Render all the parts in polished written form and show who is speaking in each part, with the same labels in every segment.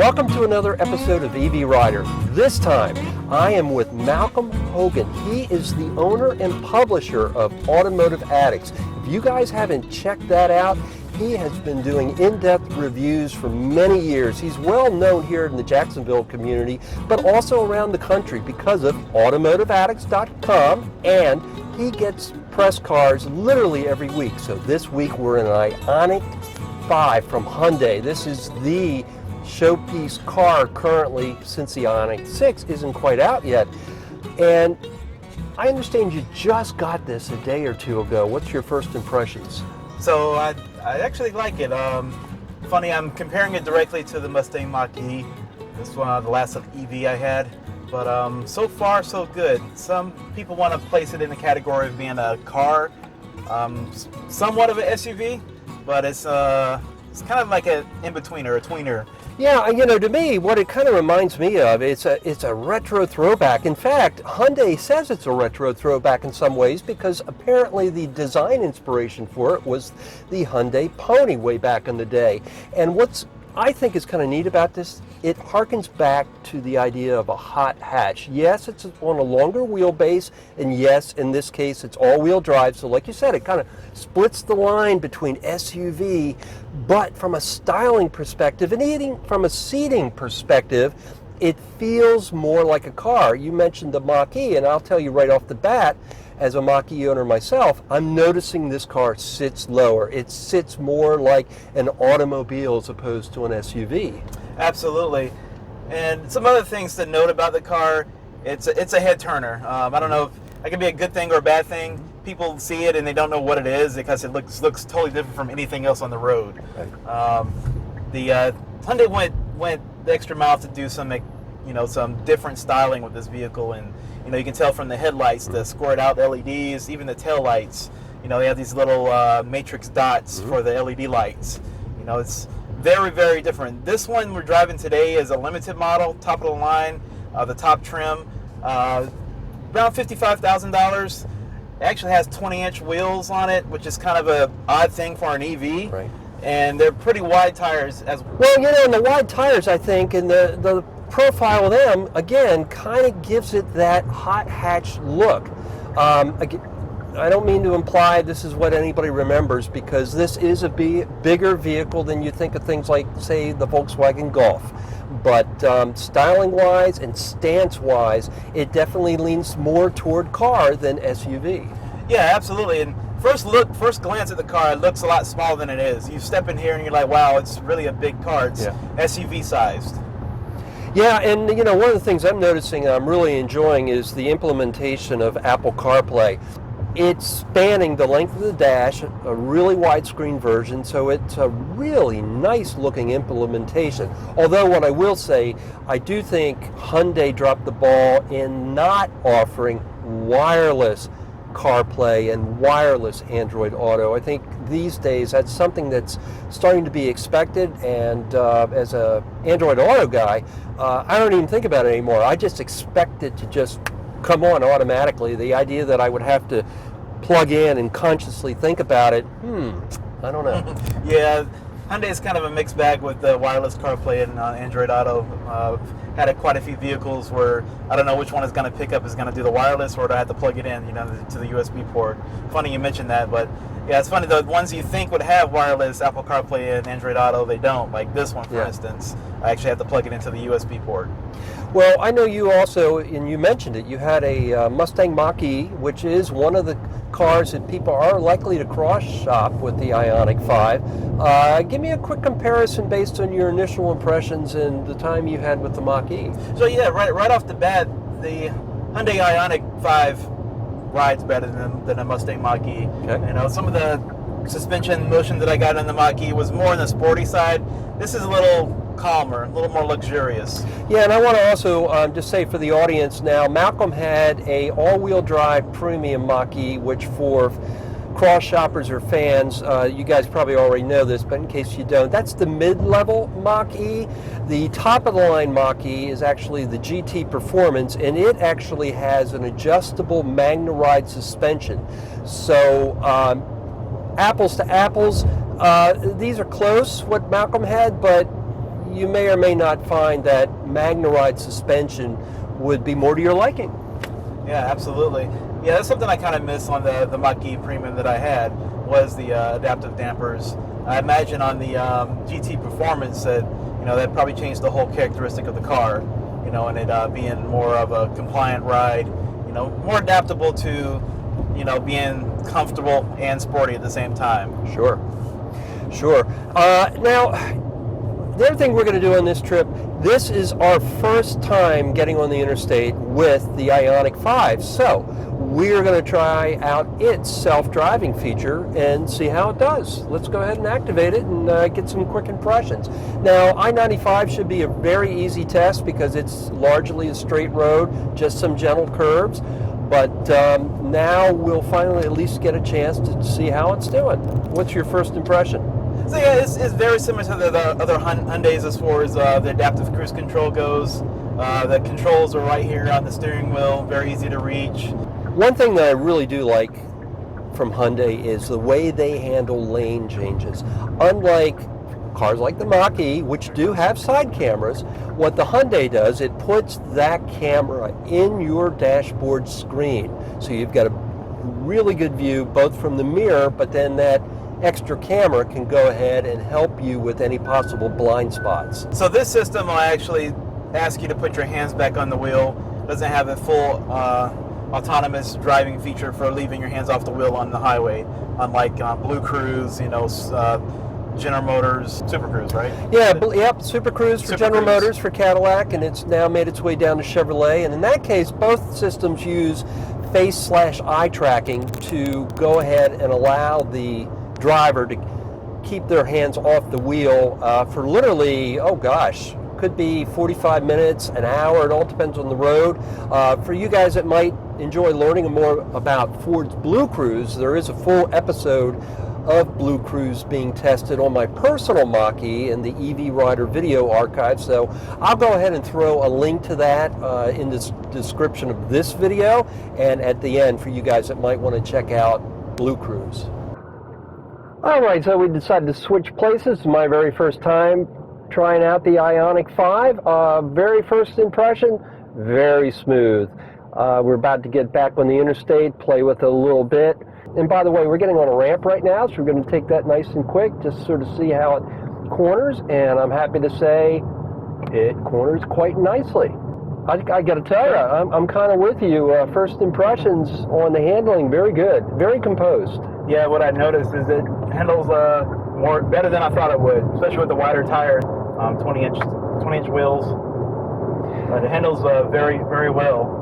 Speaker 1: Welcome to another episode of EV Rider. This time, I am with Malcolm Hogan. He is the owner and publisher of Automotive Addicts. If you guys haven't checked that out, he has been doing in-depth reviews for many years. He's well known here in the Jacksonville community, but also around the country because of AutomotiveAddicts.com, and he gets press cars literally every week. So this week we're in an IONIQ 5 from Hyundai. This is the showpiece car currently, since the IONIQ 6 isn't quite out yet. And I understand you just got this a day or two ago. What's your first impressions?
Speaker 2: So I actually like it. Funny, I'm comparing it directly to the Mustang Mach-E. This is the last EV I had. But so far, so good. Some people want to place it in the category of being a car, somewhat of an SUV, but it's kind of like an in-betweener, a tweener.
Speaker 1: Yeah, you know, to me, what it kind of reminds me of, it's a retro throwback. In fact, Hyundai says it's a retro throwback in some ways because apparently the design inspiration for it was the Hyundai Pony way back in the day. And what's I think is kind of neat about this, it harkens back to the idea of a hot hatch. Yes, it's on a longer wheelbase, and yes, in this case, it's all-wheel drive. So like you said, it kind of splits the line between SUV, but from a styling perspective and even from a seating perspective, it feels more like a car. You mentioned the Mach-E, and I'll tell you right off the bat, as a Mach-E owner myself, I'm noticing this car sits lower. It sits more like an automobile as opposed to an SUV.
Speaker 2: Absolutely. And some other things to note about the car, it's a head turner. I don't know if that can be a good thing or a bad thing. People see it and they don't know what it is because it looks totally different from anything else on the road. Right. The Hyundai went the extra mile to do some different styling with this vehicle, and you can tell from the headlights, the scored out LEDs, even the tail lights. They have these little matrix dots for the LED lights. It's very, very different. This one we're driving today is a limited model, top of the line, the top trim, around $55,000. It actually has 20-inch wheels on it, which is kind of an odd thing for an EV. Right. And they're pretty wide tires as well.
Speaker 1: Well, and the wide tires, I think, and the profile of them, again, kind of gives it that hot hatch look. I don't mean to imply this is what anybody remembers, because this is a bigger vehicle than you think of things like, say, the Volkswagen Golf. But styling-wise and stance-wise, it definitely leans more toward car than SUV.
Speaker 2: Yeah, absolutely. And first glance at the car, it looks a lot smaller than it is. You step in here and you're like, wow, it's really a big car. It's SUV-sized.
Speaker 1: Yeah, and one of the things I'm noticing I'm really enjoying is the implementation of Apple CarPlay. It's spanning the length of the dash, a really widescreen version, so it's a really nice looking implementation. Although what I will say, I do think Hyundai dropped the ball in not offering wireless CarPlay and wireless Android Auto. I think these days that's something that's starting to be expected, and as a Android Auto guy, I don't even think about it anymore. I just expect it to just come on automatically. The idea that I would have to plug in and consciously think about it, I don't know.
Speaker 2: Yeah, Hyundai is kind of a mixed bag with the wireless CarPlay and Android Auto. Had quite a few vehicles where I don't know which one is going to pick up, is going to do the wireless, or do I have to plug it in, to the USB port. Funny you mentioned that, but yeah, it's funny, the ones you think would have wireless Apple CarPlay and Android Auto, they don't. Like this one, for instance, I actually have to plug it into the USB port.
Speaker 1: Well, I know you also, and you mentioned it, you had a Mustang Mach-E, which is one of the cars that people are likely to cross-shop with the IONIQ 5. Give me a quick comparison based on your initial impressions and the time you had with the Mach-E.
Speaker 2: So yeah, right off the bat, the Hyundai IONIQ 5 rides better than a Mustang Mach-E. Okay. Some of the suspension motion that I got in the Mach-E was more on the sporty side. This is a little calmer, a little more luxurious.
Speaker 1: Yeah, and I want to also just say for the audience now, Malcolm had a all-wheel drive premium Mach-E, which for cross shoppers or fans, you guys probably already know this, but in case you don't, that's the mid-level Mach-E. The top-of-the-line Mach-E is actually the GT Performance, and it actually has an adjustable MagneRide suspension. So apples to apples, these are close, what Malcolm had, but you may or may not find that Magneride suspension would be more to your liking.
Speaker 2: Yeah, absolutely. Yeah, that's something I kind of miss on the Mach-E Premium that I had, was the adaptive dampers. I imagine on the GT Performance that, that probably changed the whole characteristic of the car, and it being more of a compliant ride, more adaptable to, being comfortable and sporty at the same time.
Speaker 1: Sure. Now, the other thing we're going to do on this trip, this is our first time getting on the interstate with the IONIQ 5. So we're going to try out its self-driving feature and see how it does. Let's go ahead and activate it and get some quick impressions. Now, I-95 should be a very easy test because it's largely a straight road, just some gentle curves. But now we'll finally at least get a chance to see how it's doing. What's your first impression?
Speaker 2: So yeah, it's very similar to the other Hyundais as far as the adaptive cruise control goes. The controls are right here on the steering wheel, very easy to reach.
Speaker 1: One thing that I really do like from Hyundai is the way they handle lane changes. Unlike cars like the Mach-E, which do have side cameras, what the Hyundai does, it puts that camera in your dashboard screen. So you've got a really good view both from the mirror, but then that extra camera can go ahead and help you with any possible blind spots.
Speaker 2: So this system will actually ask you to put your hands back on the wheel. It doesn't have a full autonomous driving feature for leaving your hands off the wheel on the highway, unlike Blue Cruise, General Motors, Super Cruise, right?
Speaker 1: Yeah, yep, Super Cruise for General Motors, for Cadillac, and it's now made its way down to Chevrolet. And in that case, both systems use face/eye tracking to go ahead and allow the driver to keep their hands off the wheel for literally, could be 45 minutes, an hour. It all depends on the road. For you guys that might enjoy learning more about Ford's Blue Cruise, there is a full episode of Blue Cruise being tested on my personal Mach-E in the EV Rider video archive. So I'll go ahead and throw a link to that in the description of this video, and at the end for you guys that might want to check out Blue Cruise. All right, so we decided to switch places. My very first time trying out the IONIQ 5. Very first impression, very smooth. We're about to get back on the interstate, play with it a little bit. And by the way, we're getting on a ramp right now, so we're going to take that nice and quick, just sort of see how it corners. And I'm happy to say it corners quite nicely. I got to tell you, I'm kind of with you. First impressions on the handling, very good, very composed.
Speaker 2: Yeah, what I noticed is it handles better than I thought it would, especially with the wider tires, 20-inch wheels. It handles very, very well.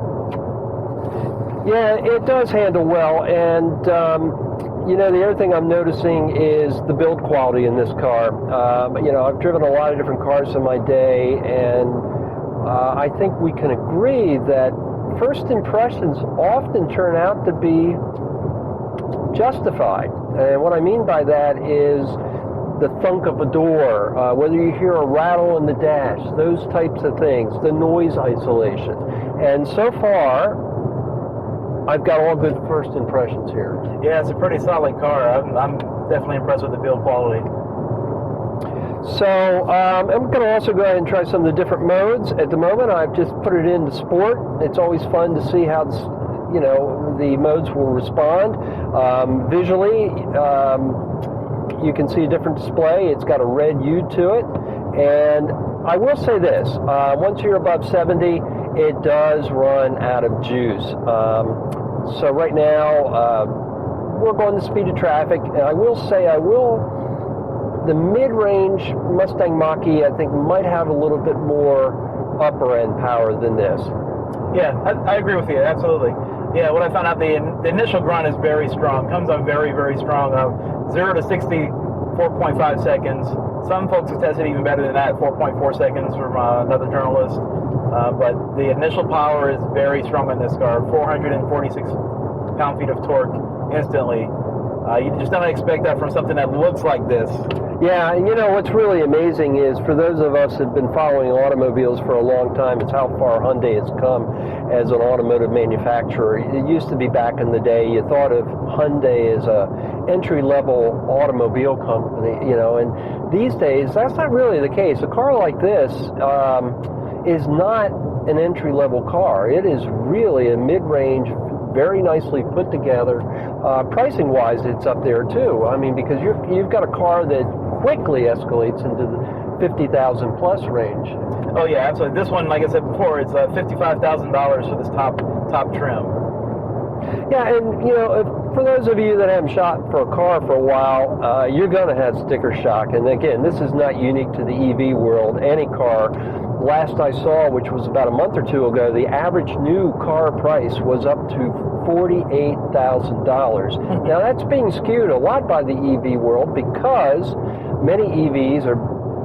Speaker 1: Yeah, it does handle well, and the other thing I'm noticing is the build quality in this car. I've driven a lot of different cars in my day, and I think we can agree that first impressions often turn out to be justified. And what I mean by that is the thunk of a door, whether you hear a rattle in the dash, those types of things, the noise isolation. And so far, I've got all good first impressions here.
Speaker 2: Yeah, it's a pretty solid car. I'm definitely impressed with the build quality.
Speaker 1: So I'm going to also go ahead and try some of the different modes. At the moment, I've just put it into sport. It's always fun to see how the modes will respond. Visually, you can see a different display. It's got a red U to it. And I will say this, once you're above 70, it does run out of juice. So right now, we're going the speed of traffic. And I will say, the mid-range Mustang Mach-E, I think, might have a little bit more upper-end power than this.
Speaker 2: Yeah, I agree with you, absolutely. Yeah, what I found out, the initial grunt is very strong. Comes on very, very strong. 0 to 60, 4.5 seconds. Some folks have tested even better than that, 4.4 seconds from another journalist. But the initial power is very strong on this car. 446 pound-feet of torque instantly. You just don't expect that from something that looks like this.
Speaker 1: Yeah, and what's really amazing is for those of us who've been following automobiles for a long time, it's how far Hyundai has come as an automotive manufacturer. It used to be back in the day, you thought of Hyundai as a entry-level automobile company, and these days that's not really the case. A car like this is not an entry-level car. It is really a mid-range, very nicely put together. Pricing-wise, it's up there too. I mean, because you've got a car that quickly escalates into the 50,000 plus range.
Speaker 2: Oh yeah, absolutely. This one, like I said before, it's $55,000 for this top trim.
Speaker 1: Yeah, and for those of you that haven't shot for a car for a while, you're going to have sticker shock. And again, this is not unique to the EV world. Any car. Last I saw, which was about a month or two ago, the average new car price was up to $48,000. Now that's being skewed a lot by the EV world because many EVs are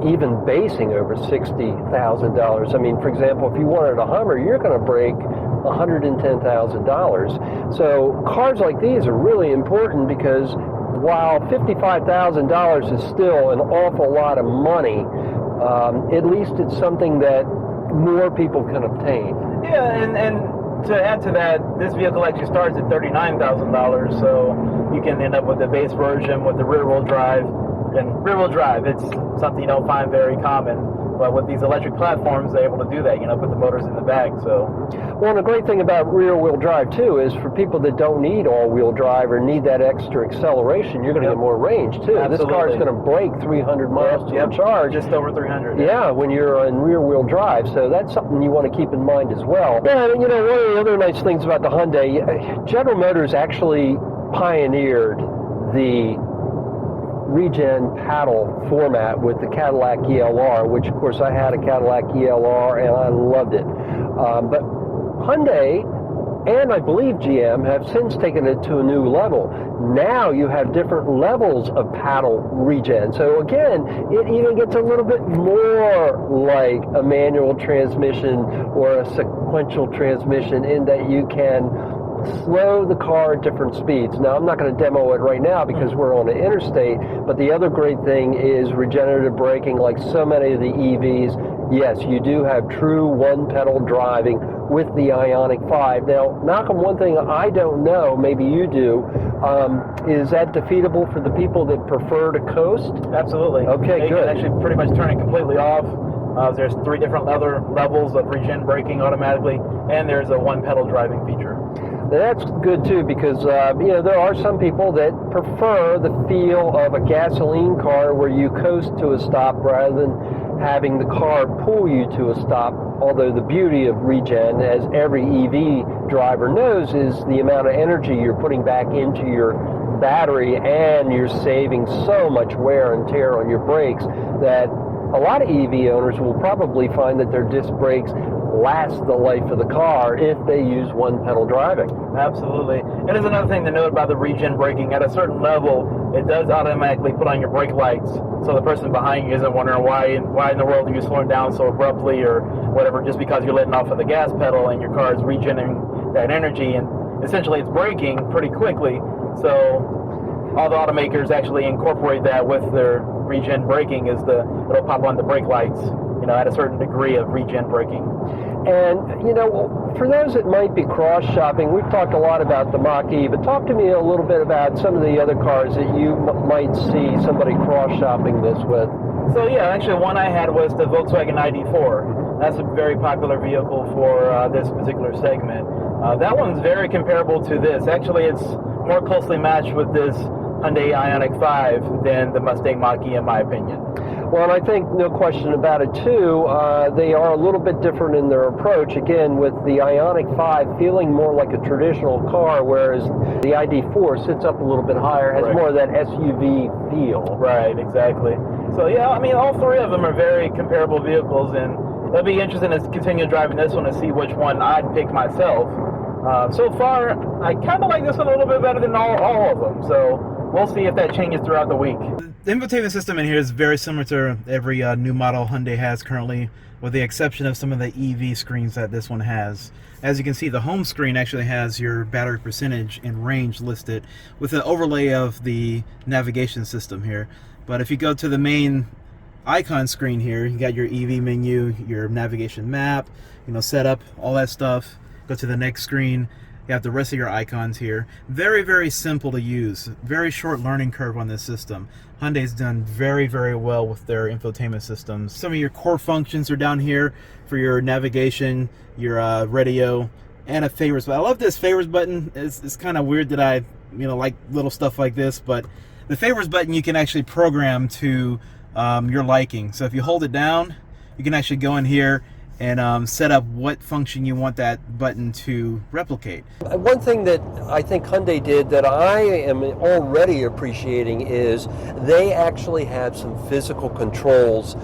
Speaker 1: even basing over $60,000. I mean, for example, if you wanted a Hummer, you're going to break $110,000. So cars like these are really important because while $55,000 is still an awful lot of money, at least it's something that more people can obtain.
Speaker 2: Yeah, and to add to that, this vehicle actually starts at $39,000, so you can end up with the base version with the rear-wheel drive. And rear-wheel drive, it's something you don't find very common. But with these electric platforms, they're able to do that, put the motors in the back. So,
Speaker 1: well, and the great thing about rear-wheel drive, too, is for people that don't need all-wheel drive or need that extra acceleration, you're going to get more range, too.
Speaker 2: Absolutely.
Speaker 1: This car is going to break 300 miles to the charge.
Speaker 2: Just over 300.
Speaker 1: Yeah, when you're in rear-wheel drive. So that's something you want to keep in mind as well. Yeah, and, one of the other nice things about the Hyundai, General Motors actually pioneered the regen paddle format with the Cadillac ELR, which of course I had a Cadillac ELR and I loved it. But Hyundai and I believe GM have since taken it to a new level. Now you have different levels of paddle regen. So again, it even gets a little bit more like a manual transmission or a sequential transmission in that you can slow the car at different speeds. Now, I'm not going to demo it right now because we're on an interstate, but the other great thing is regenerative braking like so many of the EVs. Yes, you do have true one-pedal driving with the IONIQ 5. Now, Malcolm, one thing I don't know, maybe you do, is that defeatable for the people that prefer to coast?
Speaker 2: Absolutely.
Speaker 1: Okay,
Speaker 2: you
Speaker 1: good.
Speaker 2: can actually pretty much turn it completely off. There's 3 different other levels of regen braking automatically, and there's a one-pedal driving feature.
Speaker 1: That's good too because there are some people that prefer the feel of a gasoline car where you coast to a stop rather than having the car pull you to a stop. Although the beauty of regen, as every EV driver knows, is the amount of energy you're putting back into your battery, and you're saving so much wear and tear on your brakes that a lot of EV owners will probably find that their disc brakes last the life of the car if they use one-pedal driving.
Speaker 2: Absolutely. And there's another thing to note about the regen braking. At a certain level, it does automatically put on your brake lights, so the person behind you isn't wondering why in the world are you slowing down so abruptly or whatever, just because you're letting off of the gas pedal and your car is regenerating that energy. And essentially it's braking pretty quickly. So all the automakers actually incorporate that with their regen braking it'll pop on the brake lights, at a certain degree of regen braking.
Speaker 1: And, for those that might be cross-shopping, we've talked a lot about the Mach-E, but talk to me a little bit about some of the other cars that you might see somebody cross-shopping this with.
Speaker 2: So, yeah, actually one I had was the Volkswagen ID4. That's a very popular vehicle for this particular segment. That one's very comparable to this. Actually, it's more closely matched with this Hyundai IONIQ 5 than the Mustang Mach-E, in my opinion.
Speaker 1: Well, and I think no question about it, too, they are a little bit different in their approach. Again, with the IONIQ 5 feeling more like a traditional car, whereas the ID4 sits up a little bit higher, has more of that SUV feel.
Speaker 2: Right, exactly. So, yeah, I mean, all 3 of them are very comparable vehicles, and it'll be interesting to continue driving this one to see which one I'd pick myself. So far, I kind of like this one a little bit better than all of them, so we'll see if that changes throughout the week. The infotainment system in here is very similar to every new model Hyundai has currently, with the exception of some of the EV screens that this one has. As you can see, the home screen actually has your battery percentage and range listed with an overlay of the navigation system here. But if you go to the main icon screen here, you got your EV menu, your navigation map, setup, all that stuff. Go to the next screen. You have the rest of your icons here. Very, very simple to use. Very short learning curve on this system. Hyundai's done very, very well with their infotainment systems. Some of your core functions are down here for your navigation, your radio, and a favorites. But I love this favorites button. It's kind of weird that I, like little stuff like this, but the favorites button you can actually program to your liking. So if you hold it down, you can actually go in here and set up what function you want that button to replicate.
Speaker 1: One thing that I think Hyundai did that I am already appreciating is they actually have some physical controls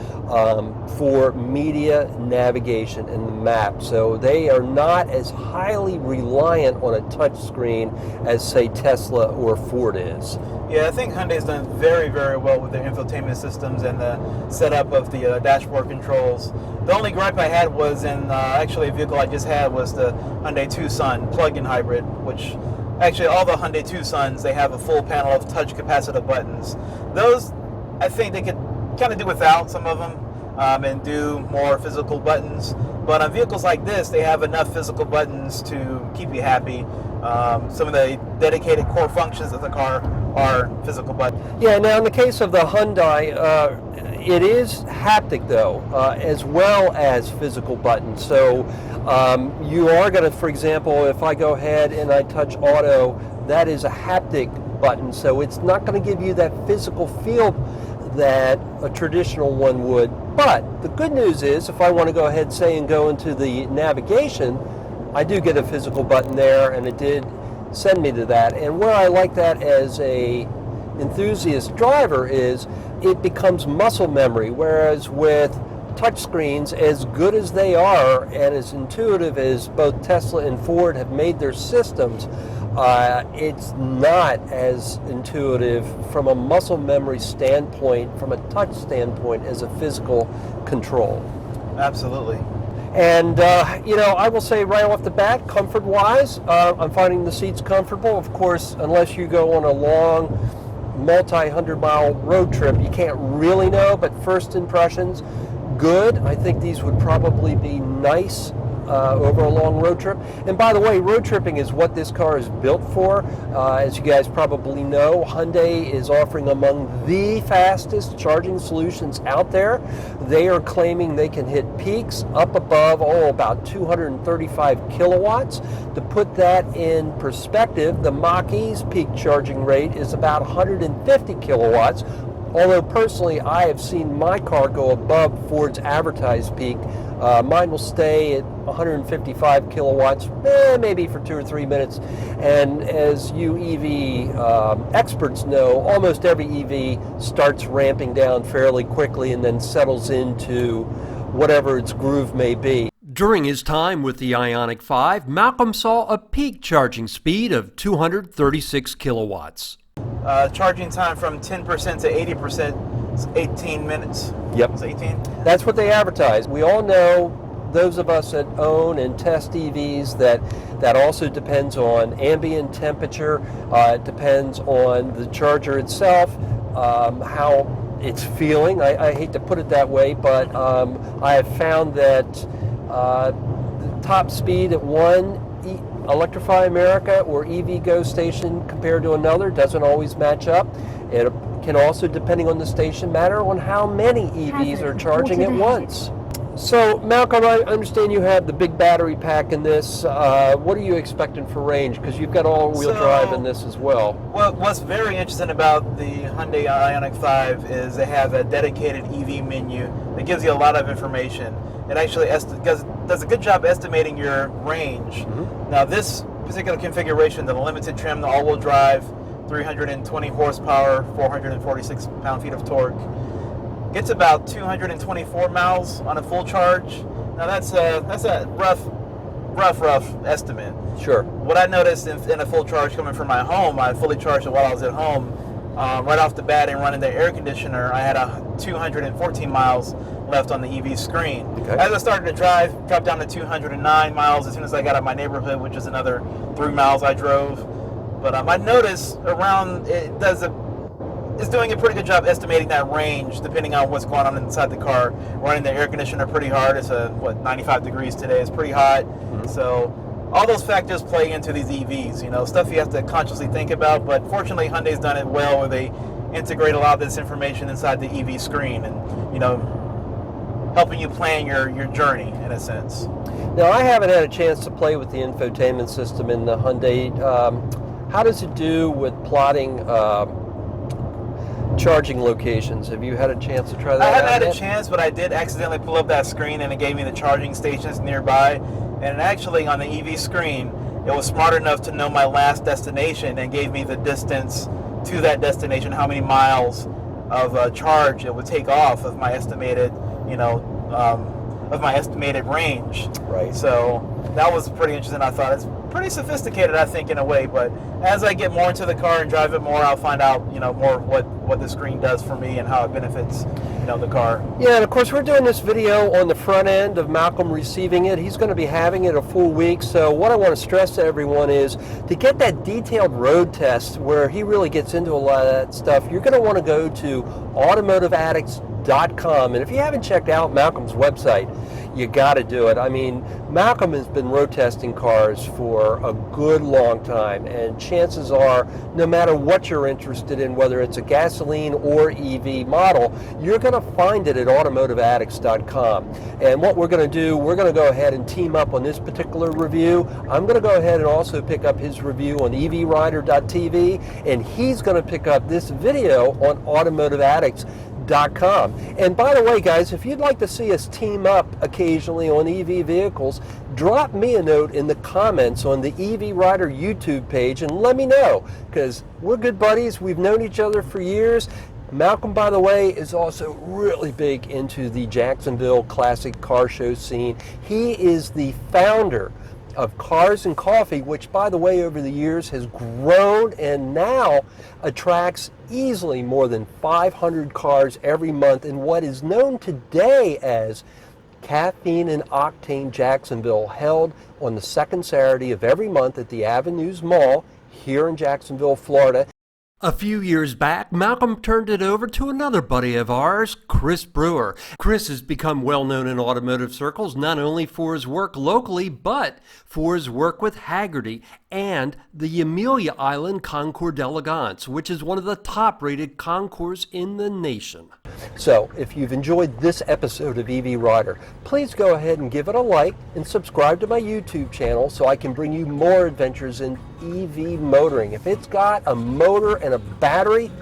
Speaker 1: for media navigation and the map. So they are not as highly reliant on a touch screen as, say, Tesla or Ford is.
Speaker 2: Yeah, I think Hyundai's done very, very well with their infotainment systems and the setup of the dashboard controls. The only gripe I had was in actually a vehicle I just had was the Hyundai Tucson plug-in hybrid, which actually all the Hyundai Tucsons, they have a full panel of touch capacitive buttons. Those, I think they could kind of do without some of them and do more physical buttons. But on vehicles like this, they have enough physical buttons to keep you happy. Some of the dedicated core functions of the car are physical buttons.
Speaker 1: Yeah, now in the case of the Hyundai, it is haptic though, as well as physical buttons. So you are going to, for example, if I go ahead and I touch auto, that is a haptic button. So it's not going to give you that physical feel that a traditional one would. But the good news is, if I want to go ahead, say, and go into the navigation, I do get a physical button there, and it did send me to that. And where I like that as a enthusiast driver is it becomes muscle memory, whereas with touchscreens, as good as they are and as intuitive as both Tesla and Ford have made their systems, it's not as intuitive from a muscle memory standpoint, from a touch standpoint, as a physical control.
Speaker 2: Absolutely.
Speaker 1: And, I will say right off the bat, comfort-wise, I'm finding the seats comfortable. Of course, unless you go on a long, multi-hundred-mile road trip, you can't really know, but first impressions, good. I think these would probably be nice over a long road trip. And by the way, road tripping is what this car is built for. As you guys probably know, Hyundai is offering among the fastest charging solutions out there. They are claiming they can hit peaks up above, about 235 kilowatts. To put that in perspective, the Mach-E's peak charging rate is about 150 kilowatts. Although personally, I have seen my car go above Ford's advertised peak. Mine will stay at 155 kilowatts, maybe for 2 or 3 minutes. And as you EV experts know, almost every EV starts ramping down fairly quickly and then settles into whatever its groove may be. During his time with the IONIQ 5, Malcolm saw a peak charging speed of 236 kilowatts.
Speaker 2: Charging time from 10% to 80% is 18 minutes.
Speaker 1: Yep.
Speaker 2: It's 18?
Speaker 1: That's what they advertise. We all know, those of us that own and test EVs, that also depends on ambient temperature. It depends on the charger itself, how it's feeling. I hate to put it that way, but I have found that the top speed at one Electrify America or EV Go station compared to another doesn't always match up. It can also, depending on the station, matter on how many EVs are charging at once. So, Malcolm, I understand you have the big battery pack in this. What are you expecting for range? Because you've got all-wheel drive in this as well.
Speaker 2: Well, what's very interesting about the Hyundai IONIQ 5 is they have a dedicated EV menu that gives you a lot of information. It actually does a good job estimating your range. Mm-hmm. Now, this particular configuration, the limited trim, the all-wheel drive, 320 horsepower, 446 pound-feet of torque, gets about 224 miles on a full charge. Now, that's a rough estimate.
Speaker 1: Sure.
Speaker 2: What I noticed in a full charge coming from my home, I fully charged it while I was at home, right off the bat and running the air conditioner, I had 214 miles left on the EV screen.
Speaker 1: Okay.
Speaker 2: As I started to drive, dropped down to 209 miles as soon as I got out of my neighborhood, which is another 3 miles I drove. But I noticed around it's doing a pretty good job estimating that range depending on what's going on inside the car. Running the air conditioner pretty hard. It's 95 degrees today. It's pretty hot.
Speaker 1: Mm-hmm.
Speaker 2: So all those factors play into these EVs, stuff you have to consciously think about, but fortunately Hyundai's done it well where they integrate a lot of this information inside the EV screen and, helping you plan your journey in a sense.
Speaker 1: Now, I haven't had a chance to play with the infotainment system in the Hyundai. How does it do with plotting charging locations? Have you had a chance to try that out?
Speaker 2: I haven't had
Speaker 1: yet?
Speaker 2: a chance, but I did accidentally pull up that screen and it gave me the charging stations nearby. And actually on the EV screen, it was smart enough to know my last destination and gave me the distance to that destination, how many miles of charge it would take off of my estimated, range.
Speaker 1: Right.
Speaker 2: So that was pretty interesting. I thought it's pretty sophisticated, I think, in a way. But as I get more into the car and drive it more, I'll find out, more what the screen does for me and how it benefits, the car.
Speaker 1: Yeah, and of course we're doing this video on the front end of Malcolm receiving it. He's going to be having it a full week. So what I want to stress to everyone is to get that detailed road test where he really gets into a lot of that stuff, you're going to want to go to automotiveaddicts.com. And if you haven't checked out Malcolm's website, you got to do it. I mean, Malcolm has been road testing cars for a good long time, and chances are, no matter what you're interested in, whether it's a gasoline or EV model, you're going to find it at automotiveaddicts.com. And what we're going to do, we're going to go ahead and team up on this particular review. I'm going to go ahead and also pick up his review on evrider.tv, and he's going to pick up this video on automotiveaddicts.com. And by the way, guys, if you'd like to see us team up occasionally on EV vehicles, drop me a note in the comments on the EV Rider YouTube page and let me know, because we're good buddies. We've known each other for years. Malcolm, by the way, is also really big into the Jacksonville classic car show scene. He is the founder of Cars and Coffee, which, by the way, over the years has grown and now attracts easily more than 500 cars every month in what is known today as Caffeine and Octane Jacksonville, held on the second Saturday of every month at the Avenues Mall here in Jacksonville, Florida. A few years back, Malcolm turned it over to another buddy of ours, Chris Brewer. Chris has become well known in automotive circles, not only for his work locally, but for his work with Hagerty and the Amelia Island Concours d'Elegance, which is one of the top-rated concours in the nation. So, if you've enjoyed this episode of EV Rider, please go ahead and give it a like and subscribe to my YouTube channel so I can bring you more adventures in EV motoring. If it's got a motor and a battery,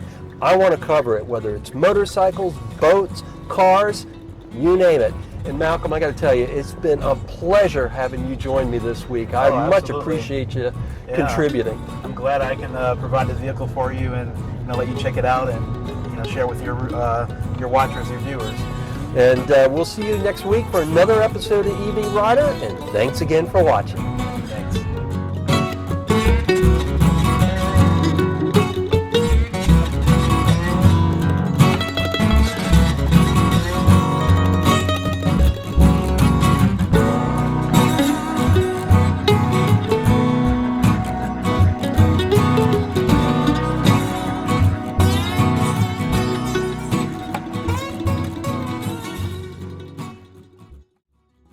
Speaker 1: I want to cover it, whether it's motorcycles, boats, cars, you name it. And Malcolm, I got to tell you, it's been a pleasure having you join me this week. I much appreciate you contributing.
Speaker 2: I'm glad I can provide this vehicle for you and let you check it out and share with your watchers, your viewers.
Speaker 1: And we'll see you next week for another episode of EV Rider, and thanks again for watching.